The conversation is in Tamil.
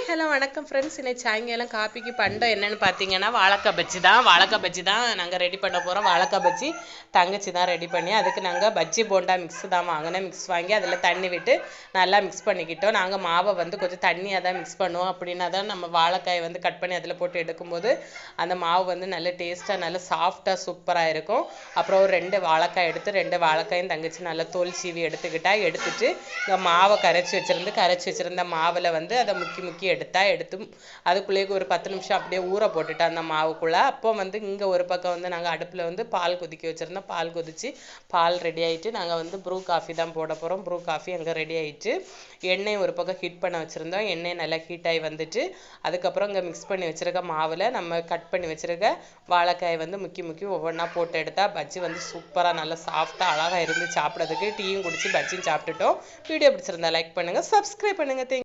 ஹலோ வணக்கம் ஃப்ரெண்ட்ஸ். இன்னைக்கு சாயங்காலம் காப்பிக்கு பண்டம் என்னென்னு பார்த்தீங்கன்னா வாழைக்காய் பஜ்ஜி தான் நாங்கள் ரெடி பண்ண போகிறோம். வாழைக்காய் பஜ்ஜி தங்கச்சி தான் ரெடி பண்ணி, அதுக்கு நாங்கள் பஜ்ஜி போண்டா மிக்ஸ் தான் வாங்கினேன். மிக்ஸ் வாங்கி அதில் தண்ணி விட்டு நல்லா மிக்ஸ் பண்ணிக்கிட்டோம். நாங்கள் மாவை கொஞ்சம் தண்ணியாக தான் மிக்ஸ் பண்ணுவோம். அப்படின்னா தான் நம்ம வாழைக்காயை கட் பண்ணி அதில் போட்டு எடுக்கும்போது அந்த மாவு நல்ல டேஸ்ட்டாக நல்ல சாஃப்டாக சூப்பராக இருக்கும். அப்புறம் ஒரு 2 வாழைக்காய் எடுத்து 2 வாழைக்காயும் தங்கச்சி நல்லா தோல் சீவி எடுத்துட்டு இந்த மாவை கரைச்சி வச்சுருந்த மாவில் அதை முக்கி எடுத்து அதுக்குள்ளேயே ஒரு 10 நிமிஷம் அப்படியே ஊற போட்டுட்டு அந்த மாவுக்குள்ளே. அப்போ இங்கே ஒரு பக்கம் நாங்கள் அடுப்பில் பால் கொதிக்க வச்சுருந்தோம். பால் கொதிச்சு பால் ரெடி ஆகிட்டு நாங்கள் ப்ரூ காஃபி தான் போட போகிறோம். ப்ரூ காஃபி அங்கே ரெடி ஆகிட்டு எண்ணெய் ஒரு பக்கம் ஹீட் பண்ண வச்சுருந்தோம். எண்ணெய் நல்லா ஹீட் ஆகி வந்துட்டு அதுக்கப்புறம் இங்கே மிக்ஸ் பண்ணி வச்சுருக்க மாவில் நம்ம கட் பண்ணி வச்சுருக்க வாழைக்காய் முக்கி ஒவ்வொன்றா போட்டு எடுத்தால் பஜ்ஜி சூப்பராக நல்லா சாஃப்டாக அழகாக இருந்து சாப்பிட்றதுக்கு. டீயும் குடிச்சு பஜ்ஜியும் சாப்பிட்டுட்டோம். வீடியோ பிடிச்சிருந்தா லைக் பண்ணுங்கள், சப்ஸ்கிரைப் பண்ணுங்கள்.